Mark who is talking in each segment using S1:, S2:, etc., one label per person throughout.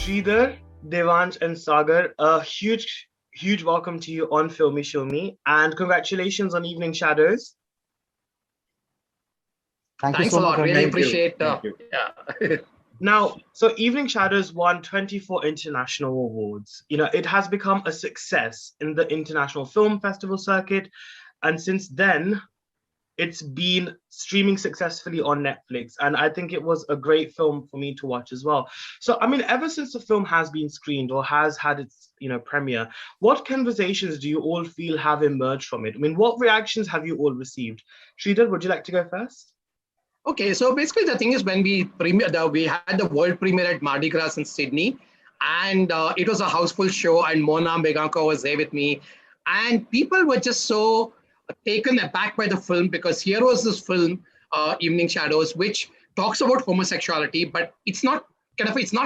S1: Sridhar, Devansh, and Sagar, a huge welcome to you on Filme Shilmy, and congratulations on Evening Shadows.
S2: Thank you
S3: Thanks
S2: so
S3: a
S2: much,
S3: lot. Really
S2: Rangan.
S3: appreciate.
S4: Thank you.
S3: Yeah.
S1: Now, so Evening Shadows won 24 international awards. It has become a success in the international film festival circuit, and since then, it's been streaming successfully on Netflix, and I think it was a great film for me to watch as well. So, I mean, ever since the film has been screened or has had its, premiere, what conversations do you all feel have emerged from it? I mean, what reactions have you all received? Sridhar, would you like to go first?
S3: Okay, so basically the thing is when we had the world premiere at Mardi Gras in Sydney, and it was a houseful show, and Mona Meganko was there with me, and people were just so taken aback by the film because here was this film, Evening Shadows, which talks about homosexuality, but it's not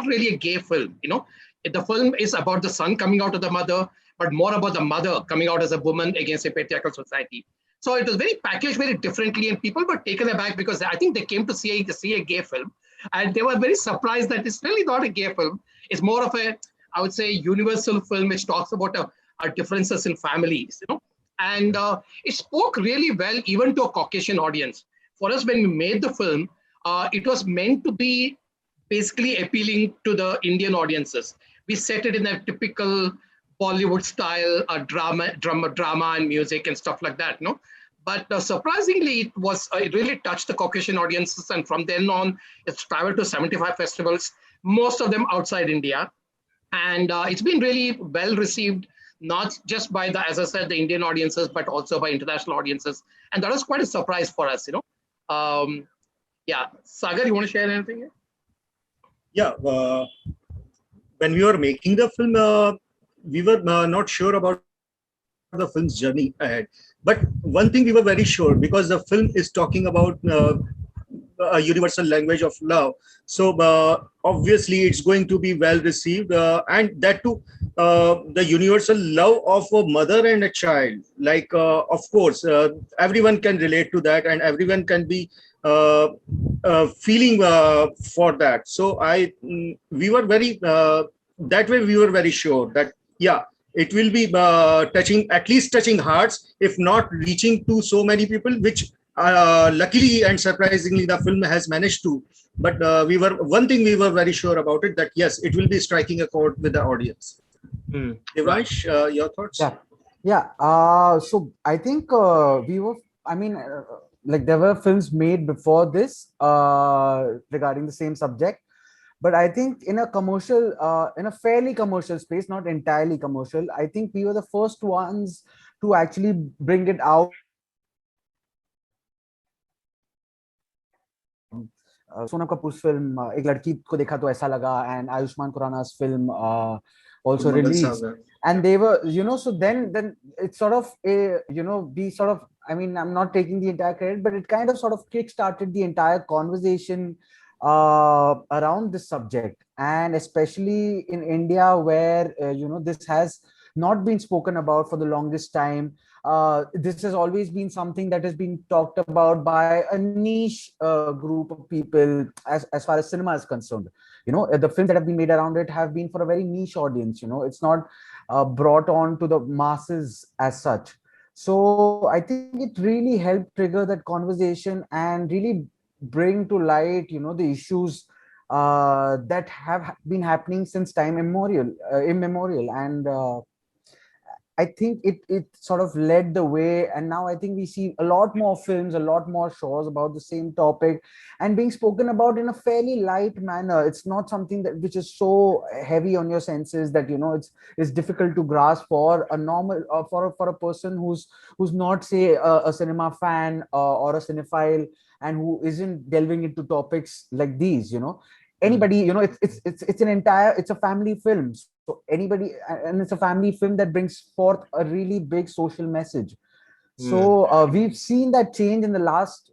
S3: really a gay film. The film is about the son coming out of the mother, but more about the mother coming out as a woman against a patriarchal society. So it was very packaged very differently, and people were taken aback because I think they came to see a gay film, and they were very surprised that it's really not a gay film. It's more of I would say, universal film which talks about our differences in families, and it spoke really well even to a Caucasian audience. For us, when we made the film, it was meant to be basically appealing to the Indian audiences. We set it in a typical Bollywood style, drama and music and stuff like that, But surprisingly, it really touched the Caucasian audiences, and from then on, it's traveled to 75 festivals, most of them outside India, and it's been really well received, not just by as I said, the Indian audiences, but also by international audiences, and that was quite a surprise for us, Yeah, Sagar, you want to share anything?
S4: Yeah, when we were making the film, we were not sure about the film's journey ahead. But one thing we were very sure, because the film is talking about a universal language of love. So obviously it's going to be well received, and that too, the universal love of a mother and a child. Like, of course, everyone can relate to that, and everyone can be feeling for that. So we were very that way. We were very sure that yeah, it will be at least touching hearts, if not reaching to so many people, which luckily and surprisingly the film has managed to. But one thing we were very sure about it, that yes, it will be striking a chord with the audience. Devansh, your thoughts?
S2: Yeah. So I think I mean, like there were films made before this regarding the same subject. But I think in a fairly commercial space, not entirely commercial, I think we were the first ones to actually bring it out. Sonam Kapoor's film "Ek Ladki Ko Dekha To Aisa Laga" and Ayushmann Khurrana's film also released, and they were, so then it's sort of we sort of, I mean, I'm not taking the entire credit, but it kind of sort of kick-started the entire conversation around this subject, and especially in India, where this has not been spoken about for the longest time. This has always been something that has been talked about by a niche group of people as far as cinema is concerned. The films that have been made around it have been for a very niche audience. It's not brought on to the masses as such. So I think it really helped trigger that conversation and really bring to light, the issues that have been happening since time immemorial. And I think it sort of led the way, and now I think we see a lot more films, a lot more shows about the same topic, and being spoken about in a fairly light manner. It's not something that which is so heavy on your senses that it's difficult to grasp for a normal for a person who's not, say, a cinema fan or a cinephile, and who isn't delving into topics like these. Anybody, it's a family film, so anybody, and it's a family film that brings forth a really big social message. So we've seen that change in the last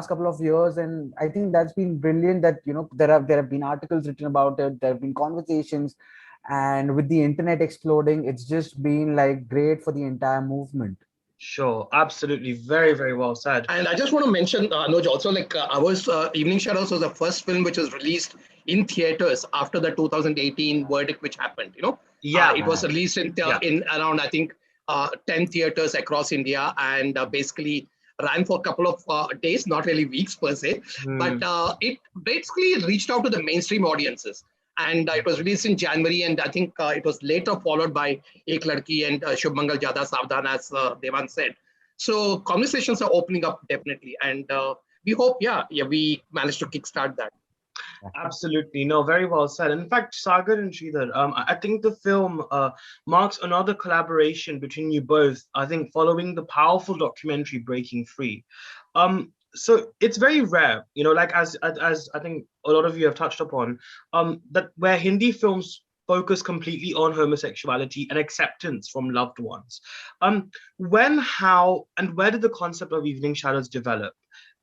S2: couple of years, and I think that's been brilliant. That there have been articles written about it, there have been conversations, and with the internet exploding, it's just been like great for the entire movement.
S1: Sure, absolutely. Very, very well said.
S3: And I just want to mention, Anuj, also, like ours, Evening Shadows was the first film which was released in theaters after the 2018 verdict, which happened.
S1: Yeah.
S3: It was released in around, I think, 10 theaters across India, and basically ran for a couple of days, not really weeks per se, but it basically reached out to the mainstream audiences. And it was released in January, and I think it was later followed by Ek Ladki and Shubh Mangal Jada Savdhan, as Devan said. So conversations are opening up definitely, and we hope, we managed to kickstart that.
S1: Absolutely. No, very well said. In fact, Sagar and Sridhar, I think the film marks another collaboration between you both, I think, following the powerful documentary Breaking Free. So it's very rare, like as I think a lot of you have touched upon, that where Hindi films focus completely on homosexuality and acceptance from loved ones. When, how, and where did the concept of Evening Shadows develop?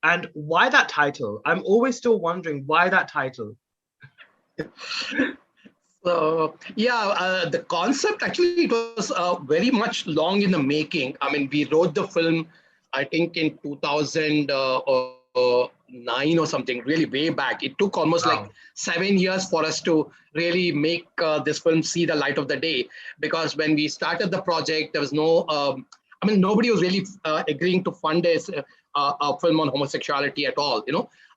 S1: And why that title? I'm always still wondering why that title.
S3: So the concept, actually, it was very much long in the making. I mean, we wrote the film, I think, in 2009 or something, really way back. It took almost like 7 years for us to really make this film see the light of the day. Because when we started the project, there was no, nobody was really agreeing to fund a film on homosexuality at all,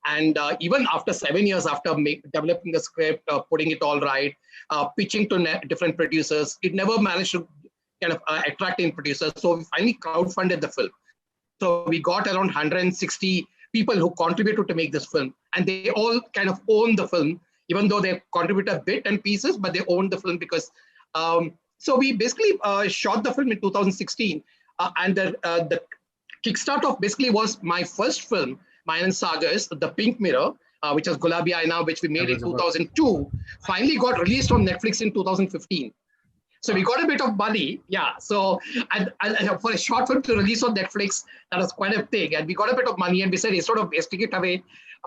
S3: And even after 7 years after developing the script, putting it all right, pitching to different producers, it never managed to kind of attract in producers. So we finally crowdfunded the film. So we got around 160 people who contributed to make this film, and they all kind of own the film, even though they contribute a bit and pieces, but they own the film because. So we basically shot the film in 2016, and the kickstart of basically was my first film, mine and Sagar's, The Pink Mirror, which was Gulabi Aina, which we made in 2002, finally got released on Netflix in 2015. So we got a bit of money, So and for a short film to release on Netflix, that was quite a thing. And we got a bit of money, and we said, instead of wasting it away,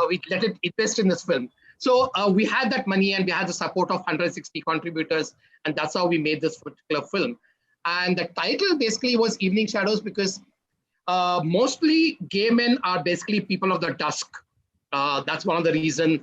S3: we let it invest in this film. So we had that money, and we had the support of 160 contributors, and that's how we made this particular film. And the title basically was Evening Shadows because mostly gay men are basically people of the dusk. That's one of the reasons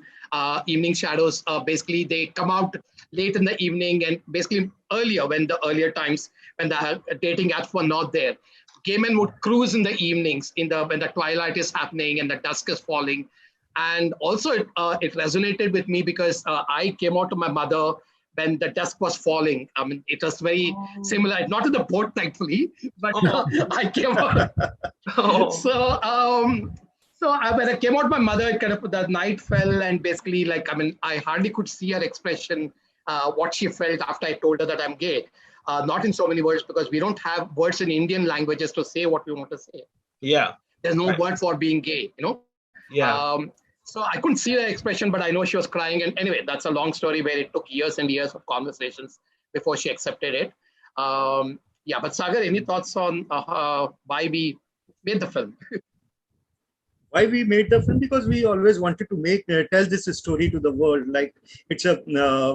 S3: Evening Shadows, basically they come out late in the evening and basically earlier times when the dating apps were not there. Gay men would cruise in the evenings when the twilight is happening and the dusk is falling. And also it resonated with me because I came out to my mother when the dusk was falling. I mean, it was very similar, not in the boat, thankfully, but I came out. So when I came out, my mother, kind of the night fell, and basically, I hardly could see her expression, what she felt after I told her that I'm gay. Not in so many words, because we don't have words in Indian languages to say what we want to say.
S1: Yeah.
S3: There's no word for being gay,
S1: Yeah.
S3: So I couldn't see the expression, but I know she was crying. And anyway, that's a long story where it took years and years of conversations before she accepted it. But Sagar, any thoughts on why we made the film?
S4: Why we made the film? Because we always wanted to tell this story to the world. Like, it's a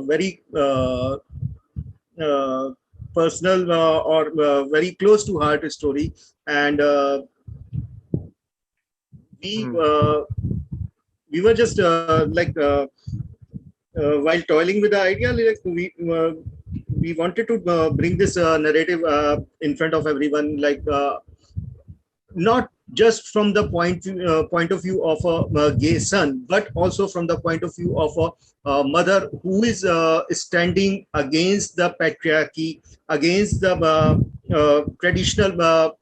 S4: very personal or very close to heart story. And we were just while toiling with the idea, we wanted to bring this narrative in front of everyone, not just from the point of view of a gay son, but also from the point of view of a mother who is standing against the patriarchy, against the traditional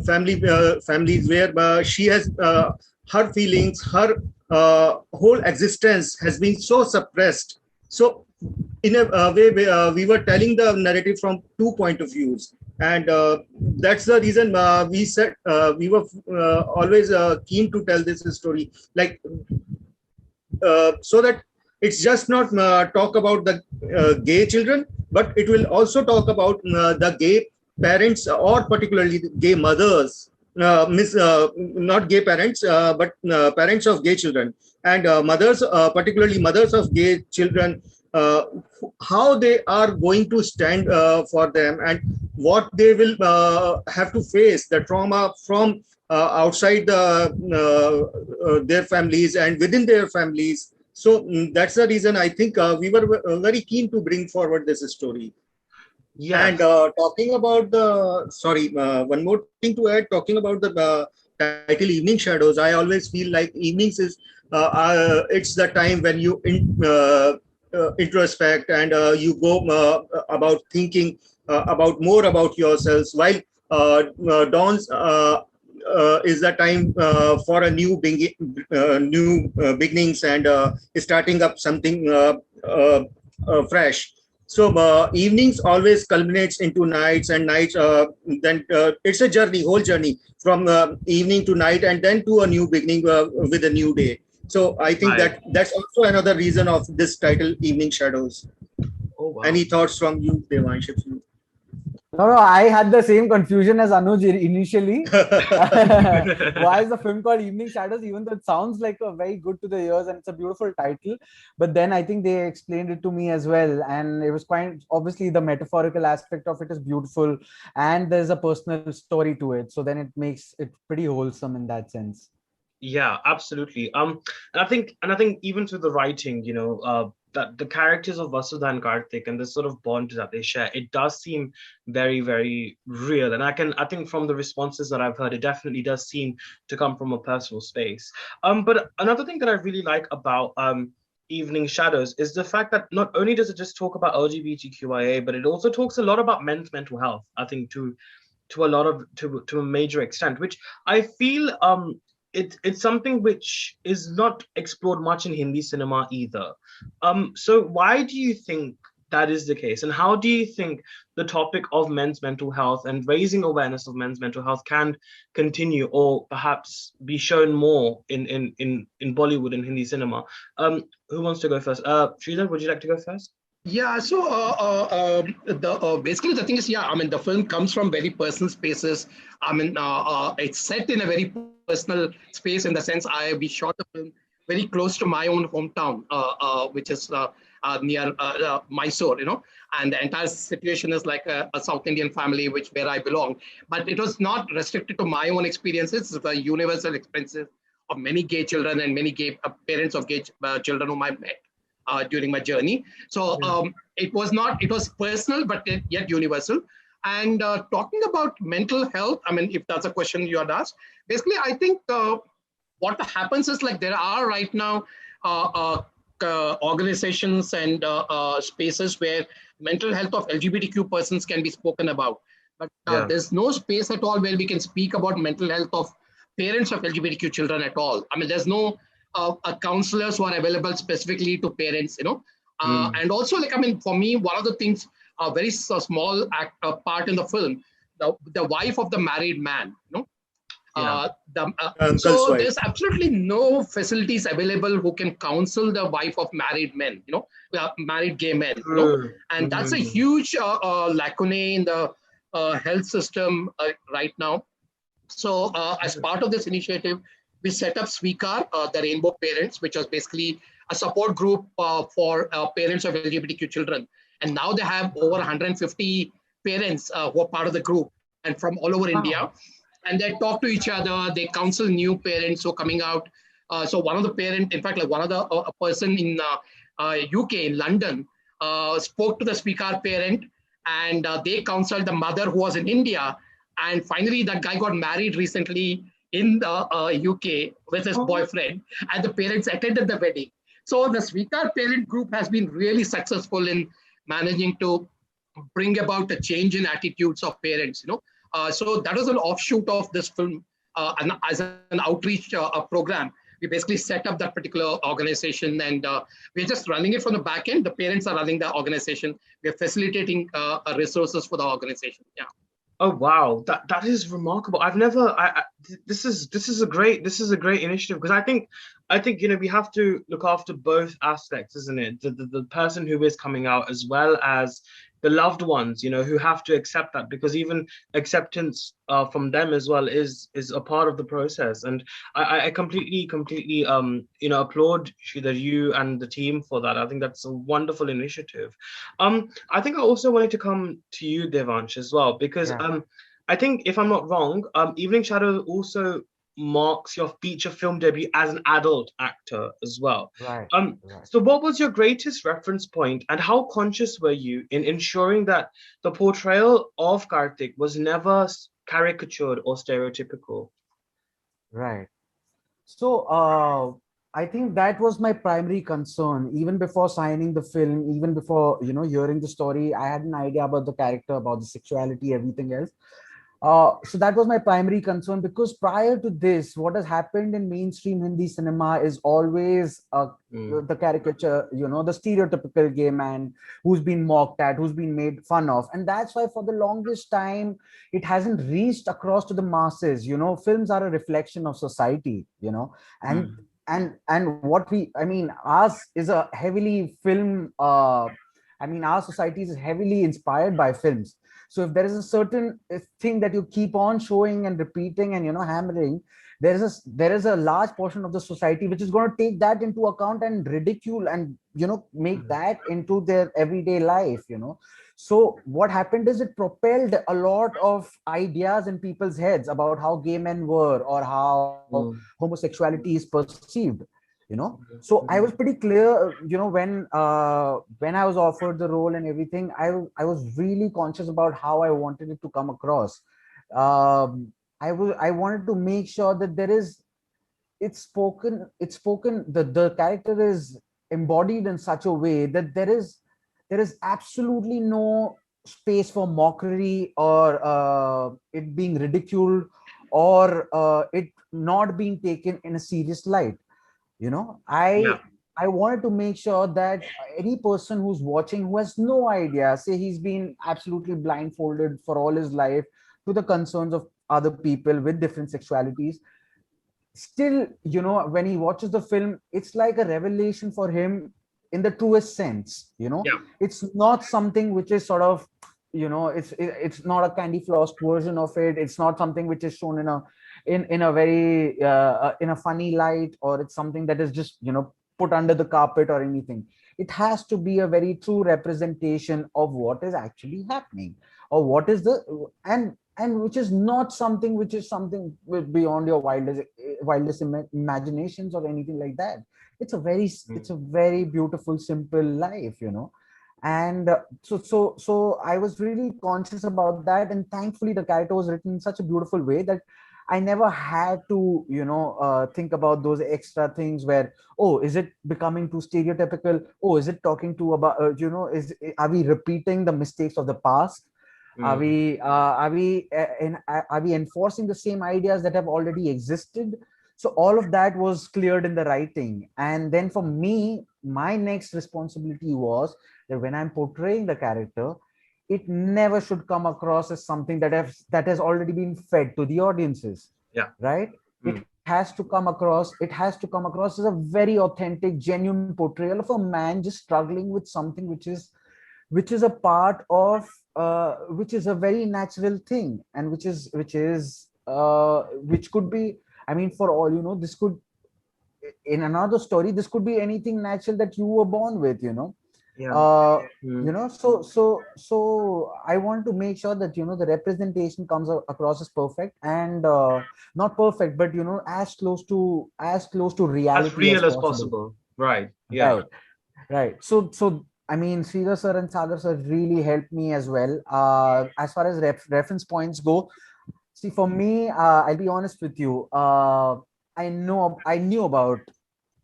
S4: families where she has her feelings, her whole existence has been so suppressed. So in a way, we were telling the narrative from 2 points of views. And that's the reason we said we were always keen to tell this story, so that it's just not talk about the gay children, but it will also talk about the gay parents, or particularly the gay mothers, not gay parents, but parents of gay children, and mothers, particularly mothers of gay children, how they are going to stand for them, and what they will have to face, the trauma from outside their families and within their families. So that's the reason I think we were very keen to bring forward this story.
S1: Yeah.
S4: And talking about one more thing to add, talking about the title Evening Shadows, I always feel like evenings is it's the time when you introspect and you go about thinking about more about yourselves, while dawns is the time for a new beginnings and starting up something fresh. So evenings always culminates into nights, and nights then it's a journey, whole journey from evening to night, and then to a new beginning with a new day. So I think that's also another reason of this title, Evening Shadows.
S1: Oh, wow.
S4: Any thoughts from you, Devansh?
S2: No, I had the same confusion as Anuj initially. Why is the film called Evening Shadows? Even though it sounds like a very good to the ears and it's a beautiful title, but then I think they explained it to me as well, and it was quite obviously the metaphorical aspect of it is beautiful, and there's a personal story to it. So then it makes it pretty wholesome in that sense.
S1: Yeah, absolutely. And I think even through the writing, that the characters of Vasudha and Karthik and the sort of bond that they share, it does seem very, very real. And I think from the responses that I've heard, it definitely does seem to come from a personal space. But another thing that I really like about Evening Shadows is the fact that not only does it just talk about LGBTQIA, but it also talks a lot about men's mental health. I think to a major extent, which I feel it's something which is not explored much in Hindi cinema either. So why do you think that is the case? And how do you think the topic of men's mental health and raising awareness of men's mental health can continue or perhaps be shown more in Bollywood and Hindi cinema? Who wants to go first? Sridhar, would you like to go first?
S3: Yeah, so basically the thing is, I mean, the film comes from very personal spaces. I mean, it's set in a very personal space in the sense we shot the film very close to my own hometown, which is near Mysore, and the entire situation is like a South Indian family, where I belong. But it was not restricted to my own experiences. It's the universal experiences of many gay children and many gay parents of gay children whom I met during my journey. So it was personal, but yet universal. And talking about mental health, I mean, if that's a question you had asked, basically, I think what happens is like there are right now organizations and spaces where mental health of LGBTQ persons can be spoken about. But there's no space at all where we can speak about mental health of parents of LGBTQ children at all. I mean, there's no counselors who are available specifically to parents, and also, like, I mean, for me, one of the things, a very small part in the film, the wife of the married man, so there's absolutely no facilities available who can counsel the wife of married men, married gay men, and that's a huge lacune in the health system right now. So as part of this initiative, we set up Swikar, the Rainbow Parents, which was basically a support group for parents of LGBTQ children. And now they have over 150 parents who are part of the group and from all over India. And they talk to each other. They counsel new parents who are coming out. So one of the parents, in fact, like one of the a person in UK, in London, spoke to the Swikar parent, and they counseled the mother who was in India. And finally, that guy got married recently in the UK with his boyfriend, and the parents attended the wedding. So the Swikar parent group has been really successful in managing to bring about a change in attitudes of parents, so that was an offshoot of this film, and as an outreach program. We basically set up that particular organization, and we're just running it from the back end. The parents are running the organization. We're facilitating resources for the organization. Yeah.
S1: Oh wow, that is remarkable. I've never. This is a great initiative, because I think we have to look after both aspects, isn't it? The person who is coming out, as well as the loved ones, who have to accept that, because even acceptance from them as well is a part of the process. And I completely applaud Sridhar, you and the team for that. I think that's a wonderful initiative. I think I also wanted to come to you, Devansh, as well, because I think if I'm not wrong, Evening Shadows also marks your feature film debut as an adult actor as well.
S2: Right, right.
S1: So what was your greatest reference point, and how conscious were you in ensuring that the portrayal of Karthik was never caricatured or stereotypical?
S2: Right. So I think that was my primary concern. Even before signing the film, even before hearing the story, I had an idea about the character, about the sexuality, everything else. So that was my primary concern, because prior to this, what has happened in mainstream Hindi cinema is always the caricature, the stereotypical gay man who's been mocked at, who's been made fun of. And that's why for the longest time, it hasn't reached across to the masses. Films are a reflection of society, and what ours is a heavily film, our society is heavily inspired by films. So if there is a certain thing that you keep on showing and repeating and hammering, there is a large portion of the society which is going to take that into account and ridicule and make that into their everyday life. So what happened is it propelled a lot of ideas in people's heads about how gay men were, or how homosexuality is perceived. So I was pretty clear, when I was offered the role and everything, I was really conscious about how I wanted it to come across. I wanted to make sure that it's spoken, the character is embodied in such a way that there is absolutely no space for mockery, or it being ridiculed, or it not being taken in a serious light. you know
S1: Yeah.
S2: i I wanted to make sure that any person who's watching, who has no idea, say he's been absolutely blindfolded for all his life to the concerns of other people with different sexualities, still, when he watches the film, it's like a revelation for him in the truest sense.
S1: Yeah.
S2: It's not something which is sort of, it's not a candy floss version of it. It's not something which is shown in a very in a funny light, or it's something that is just put under the carpet or anything. It has to be a very true representation of what is actually happening, or what is the and which is not something which is something beyond your wildest imaginations or anything like that. It's a very beautiful, simple life. And so I was really conscious about that, and thankfully the character was written in such a beautiful way that I never had to think about those extra things where, oh, is it becoming too stereotypical? Oh, is it talking to about are we repeating the mistakes of the past? Are we enforcing the same ideas that have already existed? So all of that was cleared in the writing. And then for me, my next responsibility was that when I'm portraying the character, it never should come across as something that has already been fed to the audiences.
S1: Yeah.
S2: Right. It has to come across as a very authentic, genuine portrayal of a man just struggling with something which is a part of which is a very natural thing, and which could be, I mean, for all this could, in another story, this could be anything natural that you were born with.
S1: Yeah.
S2: So I want to make sure that the representation comes across as perfect, and not perfect, but as close to
S1: As
S2: reality as
S1: real as
S2: possible.
S1: possible. Right. Yeah.
S2: Right. Right. So I mean, Sridhar sir and Sagar sir really helped me as well. As far as reference points go, see, for me, I'll be honest with you. I knew about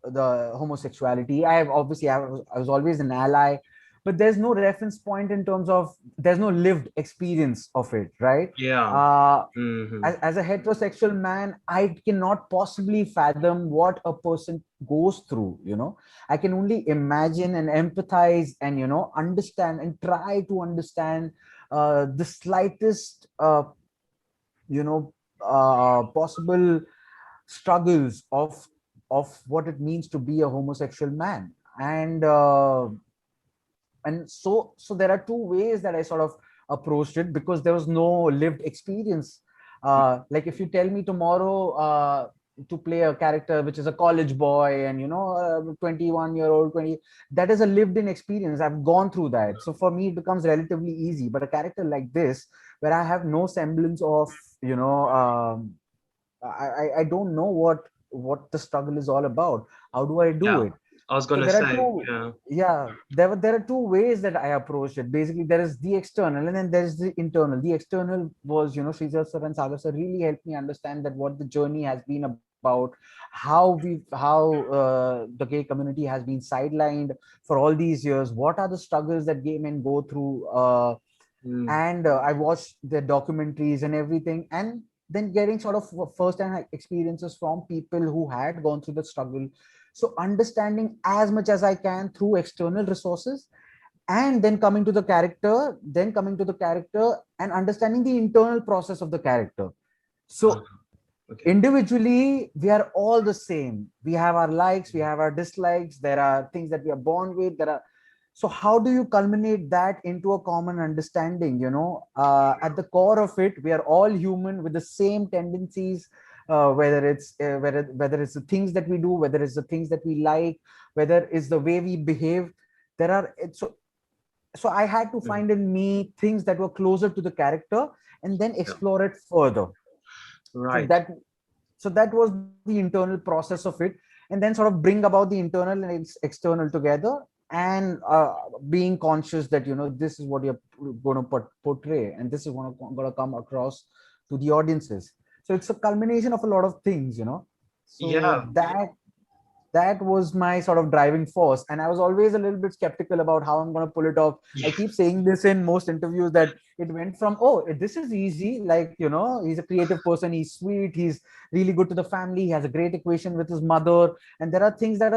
S2: the homosexuality. I was always an ally, but there's no reference point in terms of, there's no lived experience of it, right?
S1: Yeah.
S2: Uh,
S1: Hmm.
S2: as a heterosexual man, I cannot possibly fathom what a person goes through. I can only imagine and empathize and understand and try to understand the slightest possible struggles of what it means to be a homosexual man. And so there are two ways that I sort of approached it, because there was no lived experience. Like if you tell me tomorrow, to play a character which is a college boy and 21-year-old 20, that is a lived in experience. I've gone through that, so for me it becomes relatively easy. But a character like this, where I have no semblance of, I don't know what the struggle is all about. How do I do it?
S1: I was
S2: So
S1: gonna
S2: there are
S1: say,
S2: two, there are two ways that I approached it. Basically, there is the external and then there is the internal. The external was, Sridhar sir and Saagar sir really helped me understand that what the journey has been about, how the gay community has been sidelined for all these years. What are the struggles that gay men go through? And I watched their documentaries and everything, and then getting sort of first-hand experiences from people who had gone through the struggle. So understanding as much as I can through external resources, and then coming to the character, and understanding the internal process of the character. So individually, we are all the same. We have our likes, we have our dislikes. There are things that we are born with. So how do you culminate that into a common understanding? At the core of it, we are all human with the same tendencies. Whether it's the things that we do, whether it's the things that we like, whether it's the way we behave. So I had to find in me things that were closer to the character and then explore it further.
S1: Right.
S2: So that was the internal process of it, and then sort of bring about the internal and external together, and being conscious that this is what you're going to portray, and this is going to come across to the audiences. So it's a culmination of a lot of things, So that was my sort of driving force. And I was always a little bit skeptical about how I'm going to pull it off. I keep saying this in most interviews that it went from, this is easy. Like, he's a creative person. He's sweet. He's really good to the family. He has a great equation with his mother. And there are things that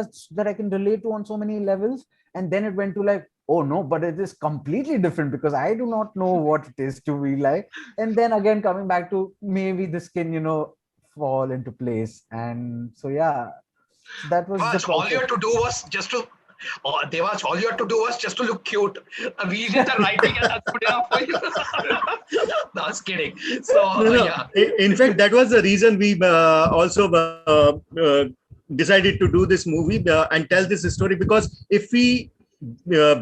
S2: I can relate to on so many levels. And then it went to like, oh no, but it is completely different because I do not know what it is to be like. And then again, coming back to maybe this can, fall into place. And so, that was
S3: Devansh, all you had to do was just to Devansh, all you had to do was just to look cute. We did the writing and that's good enough for you. No, I was kidding. So,
S4: no. In fact, that was the reason we also decided to do this movie and tell this story, because if we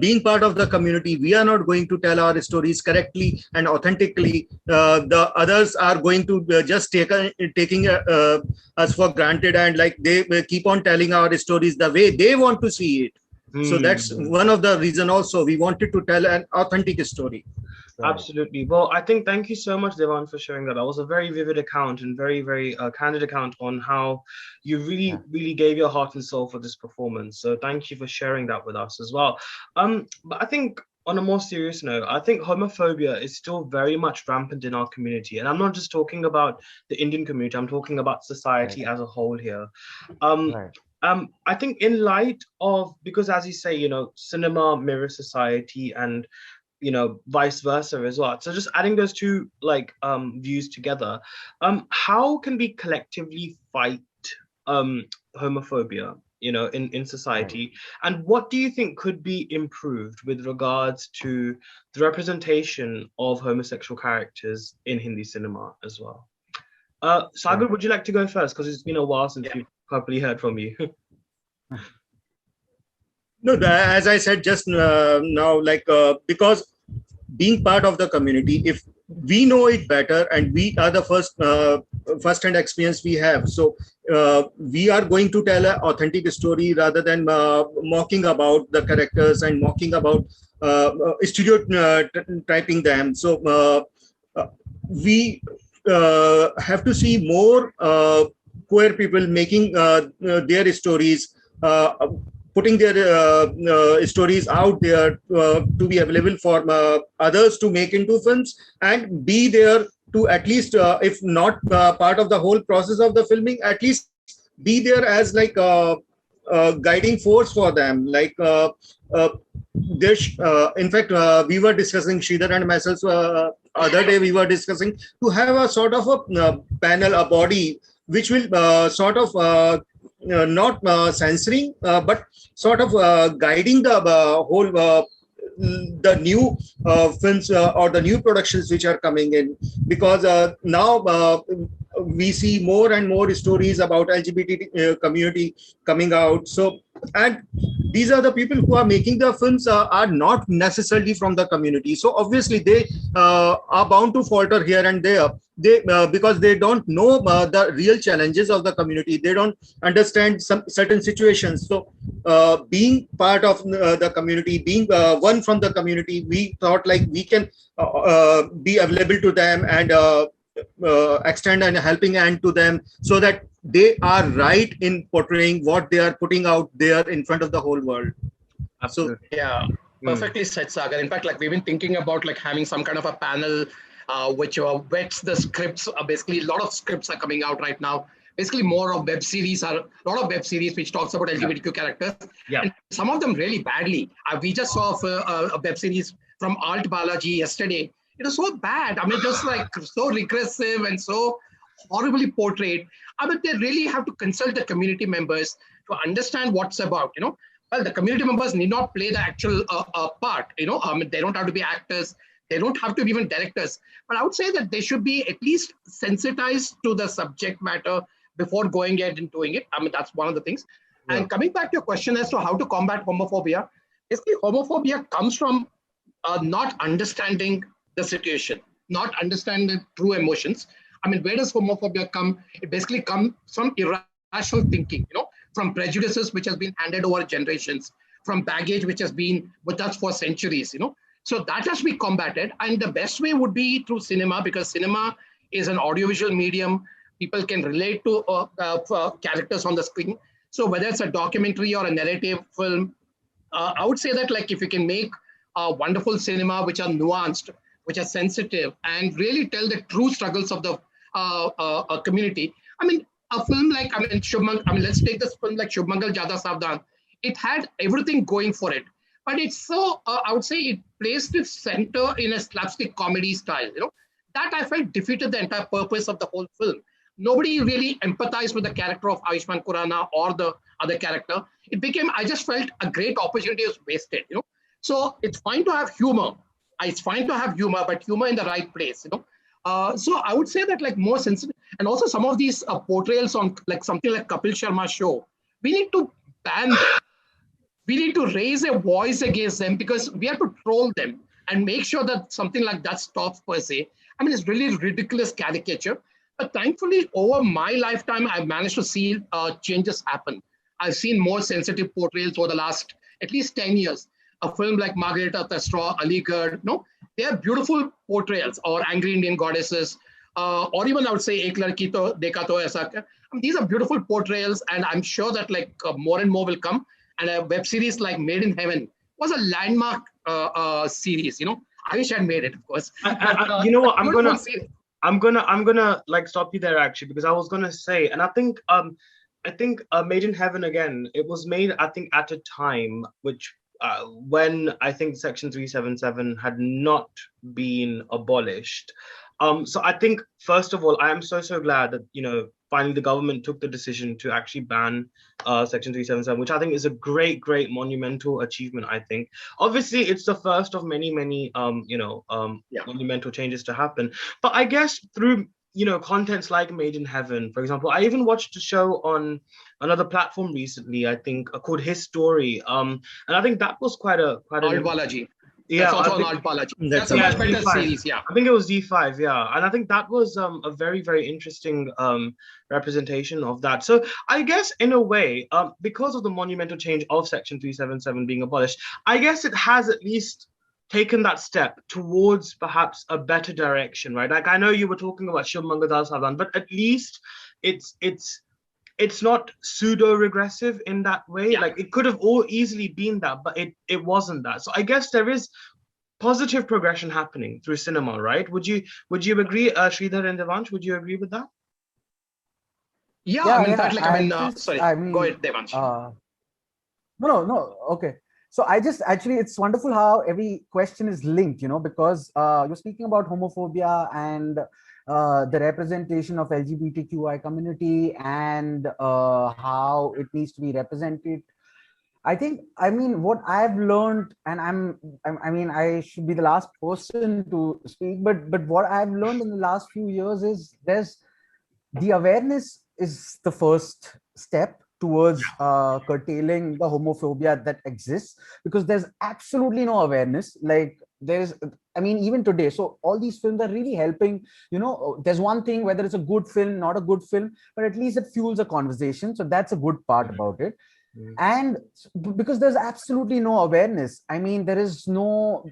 S4: being part of the community, we are not going to tell our stories correctly and authentically. The others are going to just taking us for granted, and like they keep on telling our stories the way they want to see it. So that's one of the reason also we wanted to tell an authentic story.
S1: Right. Absolutely. Well, I think thank you so much, Devan, for sharing that. That was a very vivid account and very, very candid account on how you really gave your heart and soul for this performance. So thank you for sharing that with us as well. But I think on a more serious note, I think homophobia is still very much rampant in our community. And I'm not just talking about the Indian community, I'm talking about society as a whole here. I think in light of, because as you say, cinema mirrors society and vice versa as well. So just adding those two views together, how can we collectively fight homophobia, in society? And what do you think could be improved with regards to the representation of homosexual characters in Hindi cinema as well? Saagar, would you like to go first? Because it's been a while since we've probably heard from you.
S4: No, as I said just now, because being part of the community, if we know it better and we are the first-hand experience we have, so we are going to tell an authentic story rather than mocking about the characters and mocking about stereotyping them. So we have to see more queer people making their stories, putting their stories out there to be available for others to make into films, and be there to at least, if not part of the whole process of the filming, at least be there as like a guiding force for them. In fact, we were discussing, Sridhar and myself, other day we were discussing to have a sort of a panel, a body, which will sort of not censoring, but sort of guiding the whole the new films or the new productions which are coming in, because now we see more and more stories about LGBT community coming out. So, and these are the people who are making the films are not necessarily from the community. So obviously they are bound to falter here and there. They because they don't know the real challenges of the community. They don't understand some certain situations. So being part of the community, being one from the community, we thought like we can be available to them and extend a helping hand to them so that they are right in portraying what they are putting out there in front of the whole world.
S1: Absolutely.
S3: So yeah, perfectly said, Sagar. In fact, like we've been thinking about like having some kind of a panel which vets the scripts. Basically, a lot of scripts are coming out right now. Basically, more of web series are a lot of web series which talks about LGBTQ characters, and some of them really badly. We just saw a web series from Alt Balaji yesterday. It was so bad. I mean, just like so regressive and so horribly portrayed. I mean, they really have to consult the community members to understand what's about. Well, the community members need not play the actual part. I mean, they don't have to be actors. They don't have to be even directors. But I would say that they should be at least sensitized to the subject matter before going ahead and doing it. I mean, that's one of the things. Yeah. And coming back to your question as to how to combat homophobia, basically homophobia comes from not understanding the situation, not understanding the true emotions. I mean, where does homophobia come? It basically comes from irrational thinking, from prejudices which has been handed over generations, from baggage which has been with us for centuries, So that has to be combated. And the best way would be through cinema, because cinema is an audiovisual medium. People can relate to characters on the screen. So whether it's a documentary or a narrative film, I would say that like if you can make a wonderful cinema which are nuanced, which are sensitive, and really tell the true struggles of the community. I mean, a film like, let's take this film like Shubh Mangal Jada Savdhan. It had everything going for it. But it's so, I would say it placed its center in a slapstick comedy style, That I felt defeated the entire purpose of the whole film. Nobody really empathized with the character of Ayushmann Khurrana or the other character. It became, I just felt a great opportunity was wasted, So it's fine to have humor. It's fine to have humor, but humor in the right place, So I would say that like more sensitive, and also some of these portrayals on like something like Kapil Sharma show, we need to ban them. We need to raise a voice against them because we have to troll them and make sure that something like that stops per se. I mean, it's really ridiculous caricature. But thankfully, over my lifetime, I've managed to see changes happen. I've seen more sensitive portrayals over the last at least 10 years. A film like Margarita Testra, Aligarh, they are beautiful portrayals, or Angry Indian Goddesses, or even I would say Ek Ladki To Dekha To Aisa. I mean, these are beautiful portrayals, and I'm sure that like more and more will come. And a web series like Made in Heaven was a landmark series. I wish I'd made it, of course.
S1: You know what? I'm gonna like stop you there actually, because I was gonna say, and I think Made in Heaven again. It was made, I think, at a time which when I think Section 377 had not been abolished. So I think, first of all, I am so glad that, finally the government took the decision to actually ban Section 377, which I think is a great monumental achievement, I think. Obviously, it's the first of many, monumental changes to happen. But I guess through, contents like Made in Heaven, for example, I even watched a show on another platform recently, I think, called His Story. And I think that was quite a
S3: Balaji.
S1: Yeah,
S3: that's also an Alt Balaji. That's a much better series, yeah.
S1: I think it was Z5, yeah. And I think that was a very, very interesting representation of that. So I guess in a way, because of the monumental change of Section 377 being abolished, I guess it has at least taken that step towards perhaps a better direction, right? Like I know you were talking about Shubh Mangal Jada Savdhan, but at least it's not pseudo-regressive in that way. Yeah. Like it could have all easily been that, but it wasn't that. So I guess there is positive progression happening through cinema, right? Would you agree, Sridhar and Devansh? Would you agree with that?
S3: Yeah, I mean, that, like, sorry, go ahead, Devansh.
S2: No, okay. So actually, it's wonderful how every question is linked, because you're speaking about homophobia and the representation of LGBTQI community and how it needs to be represented. I mean, what I've learned, and I should be the last person to speak, but what I've learned in the last few years is the awareness is the first step towards curtailing the homophobia that exists, because there's absolutely no awareness. Like there's, I mean, even today, so all these films are really helping. There's one thing whether it's a good film, not a good film, but at least it fuels a conversation, so that's a good part about it. And because there's absolutely no awareness, I mean, there is no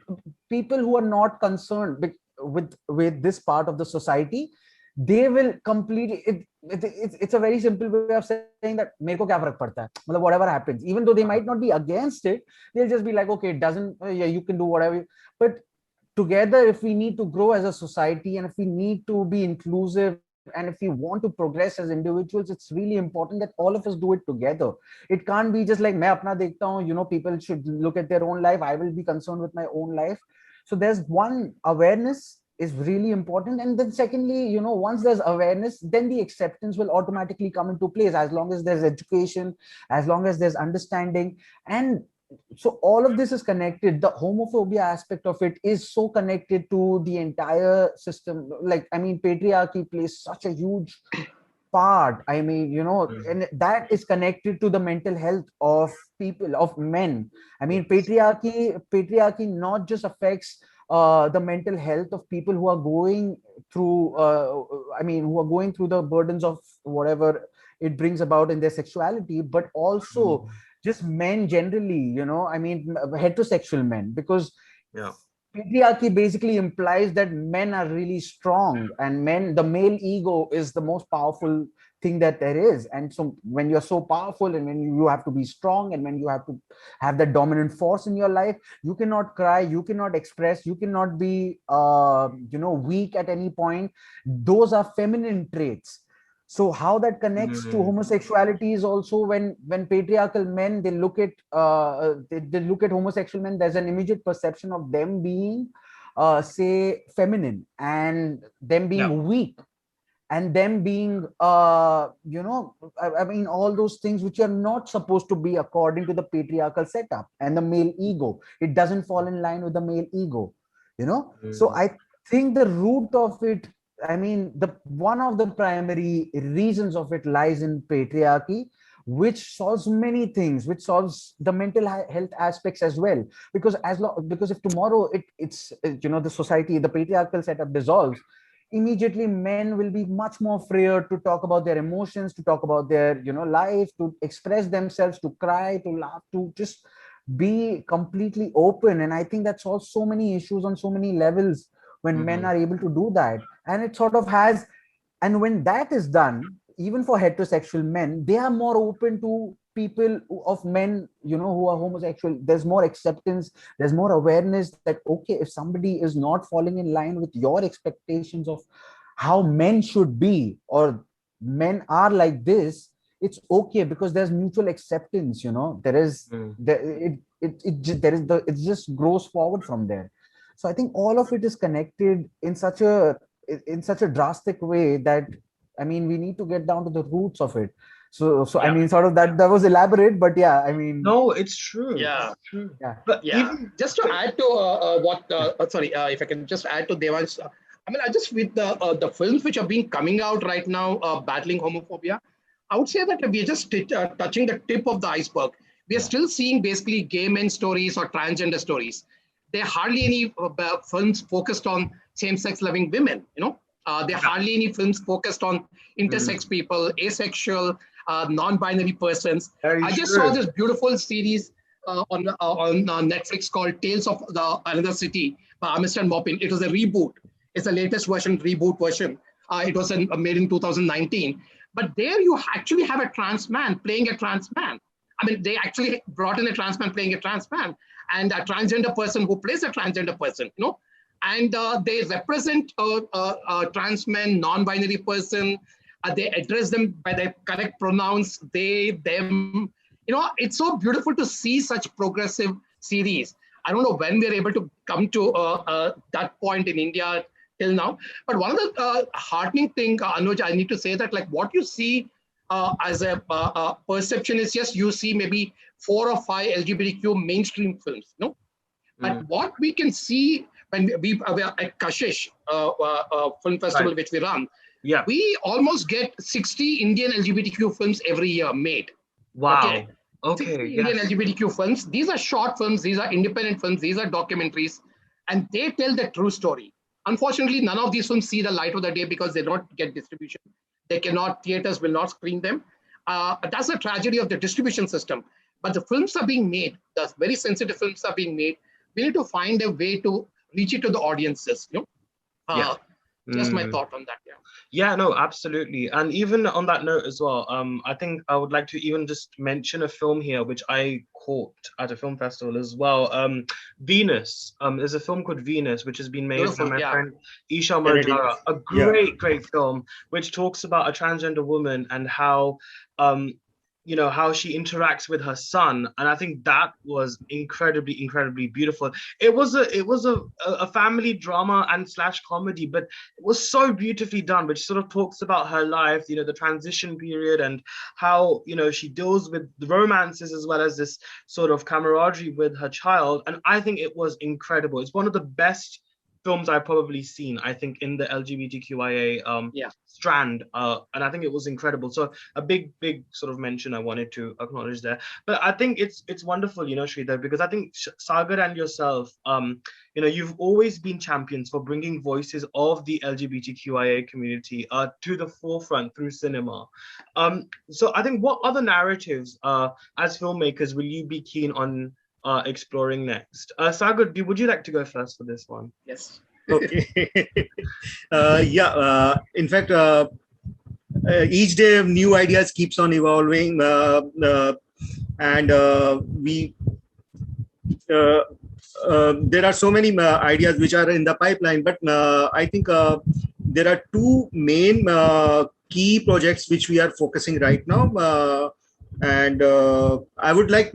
S2: people who are not concerned with this part of the society, they will completely it's a very simple way of saying that मेरे को क्या फर्क पड़ता है, मतलब whatever happens, even though they might not be against it, they'll just be like, okay, it doesn't, yeah, you can do whatever. But together, if we need to grow as a society, and if we need to be inclusive, and if we want to progress as individuals, it's really important that all of us do it together. It can't be just like मैं अपना देखता हूँ, people should look at their own life, I will be concerned with my own life. So there's one, awareness is really important, and then secondly, once there's awareness, then the acceptance will automatically come into place, as long as there's education, as long as there's understanding. And so all of this is connected. The homophobia aspect of it is so connected to the entire system. Like, I mean, patriarchy plays such a huge part. I mean, and that is connected to the mental health of people, of men. I mean, patriarchy not just affects the mental health of people who are going through, who are going through the burdens of whatever it brings about in their sexuality, but also just men generally, heterosexual men, because patriarchy basically implies that men are really strong, and the male ego is the most powerful thing that there is. And so when you're so powerful, and when you have to be strong, and when you have to have that dominant force in your life, you cannot cry, you cannot express, you cannot be weak at any point. Those are feminine traits. So how that connects to homosexuality is also when patriarchal men, they look at they look at homosexual men, there's an immediate perception of them being say feminine, and them being weak, and them being all those things which are not supposed to be according to the patriarchal setup and the male ego. It doesn't fall in line with the male ego. So I think the root of it, one of the primary reasons of it lies in patriarchy, which solves many things, which solves the mental health aspects as well. Because if tomorrow it's the society, the patriarchal setup dissolves, immediately men will be much more freer to talk about their emotions, to talk about their life, to express themselves, to cry, to laugh, to just be completely open. And I think that solves so many issues on so many levels when men are able to do that. And it sort of has, and when that is done, even for heterosexual men, they are more open to people of men, who are homosexual. There's more acceptance, there's more awareness that, okay, if somebody is not falling in line with your expectations of how men should be, or men are like this, it's okay, because there's mutual acceptance. There is it just grows forward from there. So I think all of it is connected in such a drastic way that, we need to get down to the roots of it. So I mean, sort of that was elaborate, but yeah, I mean,
S1: no, it's true.
S3: Yeah,
S1: it's true.
S3: Yeah,
S1: but
S3: even just to add to if I can just add to Devansh, I just with the films which are being coming out right now, battling homophobia, I would say that we are just touching the tip of the iceberg. We are still seeing basically gay men stories or transgender stories. There are hardly any films focused on same-sex loving women. There are hardly any films focused on intersex people, asexual, non-binary persons. I just saw this beautiful series on Netflix called Tales of Another City by Mr. Maupin. It was a reboot. It's the latest reboot version. It was made in 2019. But there you actually have a trans man playing a trans man. They actually brought in a trans man playing a trans man, and a transgender person who plays a transgender person, and they represent a trans men, non-binary person. They address them by their correct pronouns, they, them. It's so beautiful to see such progressive series. I don't know when we're able to come to that point in India till now. But one of the heartening thing, Anuj, I need to say that like what you see as a perception is just you see maybe 4 or 5 LGBTQ mainstream films, But what we can see when we are at Kashish Film Festival, which we run,
S1: Yeah.
S3: We almost get 60 Indian LGBTQ films every year made.
S1: Wow. Okay.
S3: 60 Indian
S1: Yes.
S3: LGBTQ films. These are short films. These are independent films. These are documentaries. And they tell the true story. Unfortunately, none of these films see the light of the day because they don't get distribution. They cannot, theaters will not screen them. That's the tragedy of the distribution system. But the films are being made. The very sensitive films are being made. We need to find a way to reach it to the audiences.
S1: Yeah.
S3: Just my thought on that. Yeah.
S1: Yeah, no, absolutely. And even on that note as well, I think I would like to even just mention a film here which I caught at a film festival as well. Venus. There's a film called Venus, which has been made
S3: Beautiful,
S1: by my
S3: yeah.
S1: friend Isha
S4: Kennedy.
S1: Murdara. A great film which talks about a transgender woman and how how she interacts with her son, and I think that was incredibly beautiful. It was a family drama and slash comedy, but it was so beautifully done, which sort of talks about her life, the transition period, and how she deals with the romances as well as this sort of camaraderie with her child. And I think it was incredible. It's one of the best films I've probably seen, I think, in the LGBTQIA strand, and I think it was incredible. So a big sort of mention I wanted to acknowledge there. But I think it's wonderful, Sridhar, because I think Sagar and yourself, you've always been champions for bringing voices of the LGBTQIA community to the forefront through cinema. So I think, what other narratives as filmmakers will you be keen on exploring next? Sagar, would you like to go first for this one?
S3: Yes.
S4: Okay. In fact, each day new ideas keeps on evolving, and we there are so many ideas which are in the pipeline, but I think there are two main key projects which we are focusing right now, and I would like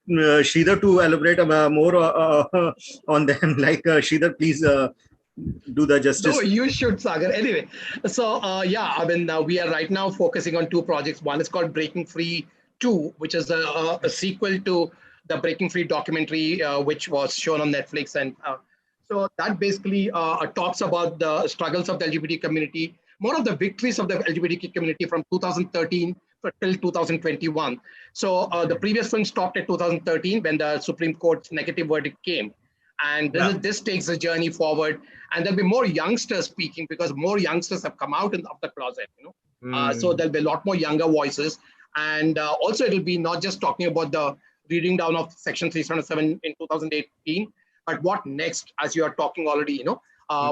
S4: Sridhar to elaborate more on them. Like, Sridhar, please do the justice.
S3: No, you should, Sagar. Anyway, so we are right now focusing on two projects. One is called Breaking Free 2, which is a sequel to the Breaking Free documentary, which was shown on Netflix. And so that basically talks about the struggles of the LGBT community, more of the victories of the LGBT community from 2013 till 2021. So the previous film stopped at 2013 when the Supreme Court's negative verdict came. And this takes the journey forward. And there'll be more youngsters speaking because more youngsters have come out of the closet. So there'll be a lot more younger voices. And also it'll be not just talking about the reading down of Section 307 in 2018, but what next, as you are talking already,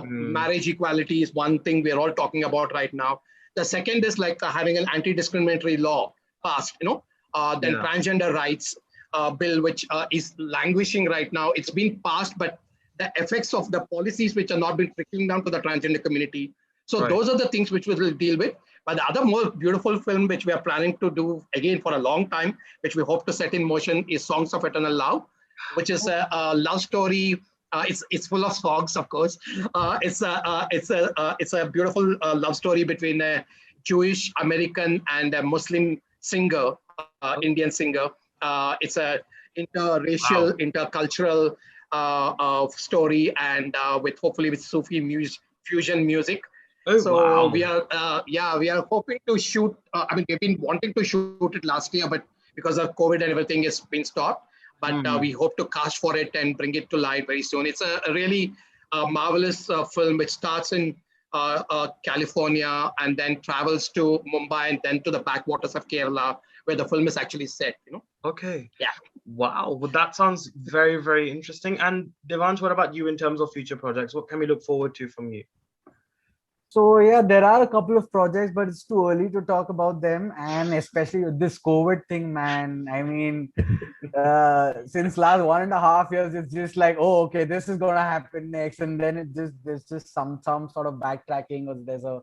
S3: marriage equality is one thing we're all talking about right now. The second is like having an anti-discriminatory law passed, then transgender rights bill, which is languishing right now. It's been passed, but the effects of the policies which are not been trickling down to the transgender community. So those are the things which we will deal with. But the other more beautiful film which we are planning to do again for a long time, which we hope to set in motion, is Songs of Eternal Love, which is a love story. It's full of songs, of course. It's a beautiful love story between a Jewish American and a Muslim singer, Indian singer. It's a interracial, intercultural story, and hopefully with Sufi fusion music. We are hoping to shoot. We've been wanting to shoot it last year, but because of COVID and everything, it's been stopped. But we hope to cast for it and bring it to light very soon. It's a really marvelous film which starts in California and then travels to Mumbai and then to the backwaters of Kerala, where the film is actually set.
S1: Okay.
S3: Yeah.
S1: Wow. Well, that sounds very, very interesting. And Devansh, what about you in terms of future projects? What can we look forward to from you?
S2: So yeah, there are a couple of projects, but it's too early to talk about them. And especially with this COVID thing, man. I mean, since last 1.5 years, it's just like, oh, okay, this is gonna happen next, and then there's just some sort of backtracking, or there's a,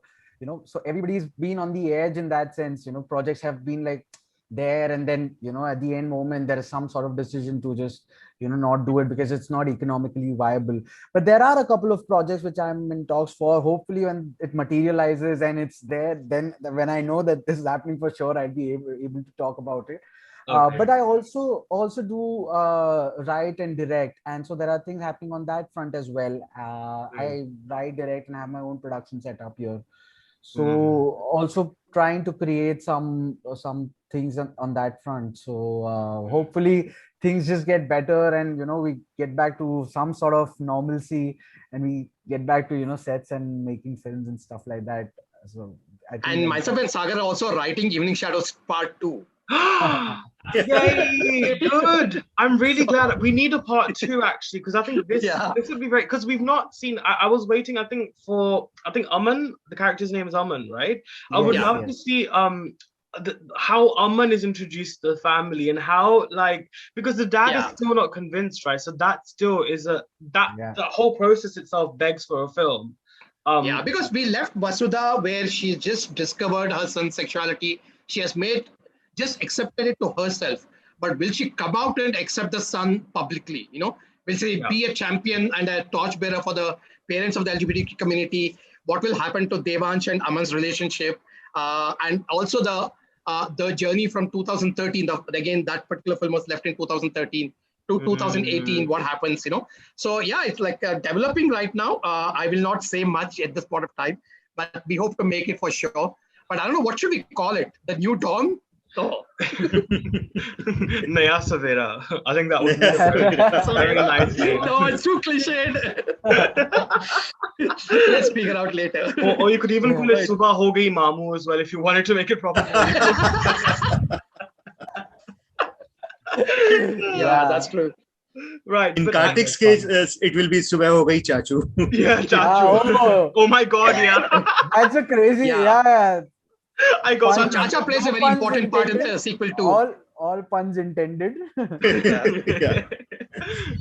S2: so everybody's been on the edge in that sense. Projects have been like there, and then at the end moment there is some sort of decision to just not do it because it's not economically viable. But there are a couple of projects which I'm in talks for. Hopefully when it materializes and it's there, then when I know that this is happening for sure, I'd be able to talk about it. Okay. But I also do write and direct, and so there are things happening on that front as well. I write, direct, and have my own production set up here. So also trying to create some things on that front. So hopefully things just get better, and we get back to some sort of normalcy, and we get back to sets and making films and stuff like that. So I think
S3: And myself and Sagar are also writing Evening Shadows Part 2.
S1: Yay! Good. I'm really glad. We need a part 2 actually, because I think this would be great. Because we've not seen. I was waiting. I think Aman. The character's name is Aman, right? I would love to see how Aman is introduced to the family, and how, like, because the dad is still not convinced, right? So that still is the whole process itself begs for a film.
S3: Because we left Vasudha where she just discovered her son's sexuality. She has just accepted it to herself. But will she come out and accept the son publicly? Will she be a champion and a torchbearer for the parents of the LGBTQ community? What will happen to Devansh and Aman's relationship? And also the journey from 2013. Again, that particular film was left in 2013. To 2018, what happens, So it's like developing right now. I will not say much at this point of time, but we hope to make it for sure. But I don't know, what should we call it? The New Dawn? Oh.
S1: Naya Savera. I think that would be a very nice name.
S3: No, it's too cliched. Let's figure out later.
S1: Or you could even call it Subha Ho Gayi Mamu as well, if you wanted to make it proper.
S3: Yeah, that's true.
S1: Right.
S4: In Karthik's case, it will be Subha Ho Gayi Chachu.
S1: Yeah, Chachu. Oh my God, yeah.
S2: That's a crazy,
S1: I got
S3: so Chacha plays a very important part in the sequel too.
S2: All puns intended.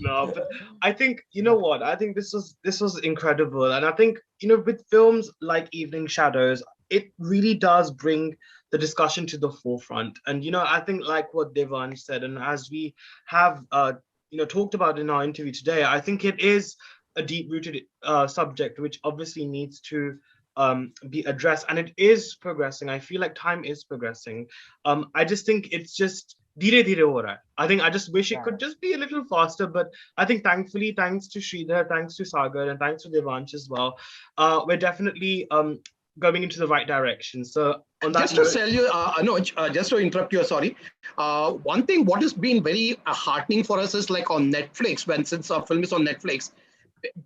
S1: No, but I think, you know what? I think this was incredible. And I think, with films like Evening Shadows, it really does bring the discussion to the forefront. And, I think, like what Devansh said, and as we have, talked about in our interview today, I think it is a deep-rooted subject, which obviously needs to be addressed, and it is progressing. I feel like time is progressing. I just think it's just dheere dheere ho raha hai. I think I just wish it could just be a little faster, but I think thankfully, thanks to Sridhar, thanks to Sagar, and thanks to Devansh as well, we're definitely going into the right direction. So on that
S3: just to tell you, Anuj, just to interrupt you, sorry. One thing what has been very heartening for us is, like, on Netflix, since our film is on Netflix,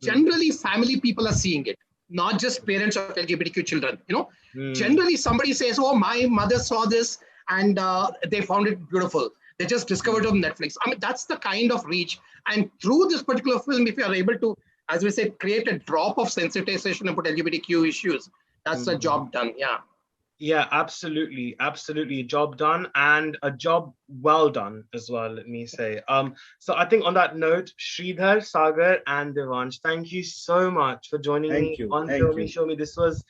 S3: generally family people are seeing it. Not just parents of LGBTQ children, Generally, somebody says, "Oh, my mother saw this and they found it beautiful. They just discovered it on Netflix." I mean, that's the kind of reach. And through this particular film, if you are able to, as we said, create a drop of sensitization about LGBTQ issues, that's a job done. Yeah.
S1: Yeah, absolutely. Absolutely. Job done, and a job well done as well, let me say. So I think on that note, Sridhar, Sagar, and Devansh, thank you so much for joining me on Filme Shilmy. This was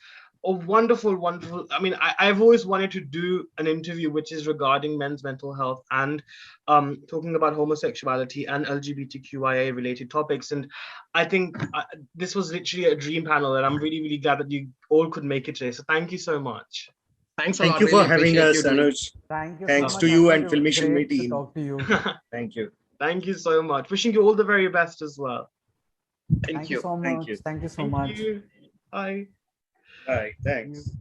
S1: a wonderful, wonderful. I mean, I've always wanted to do an interview which is regarding men's mental health and talking about homosexuality and LGBTQIA related topics. And I think this was literally a dream panel, and I'm really, really glad that you all could make it today. So thank you so much.
S3: Thanks a lot.
S4: Thank you for having us, Anuj.
S2: Thank you.
S4: Thanks
S2: so
S4: to
S2: much,
S4: you
S2: Anuj.
S4: and Filme Shilmy
S2: Great to
S4: team.
S2: talk to you.
S4: Thank you.
S1: Thank you so much. Wishing you all the very best as well.
S3: Thank you
S2: so much.
S4: Thank you.
S2: Thank you so
S1: Thank
S2: much.
S1: you. Bye.
S4: Bye. Thanks.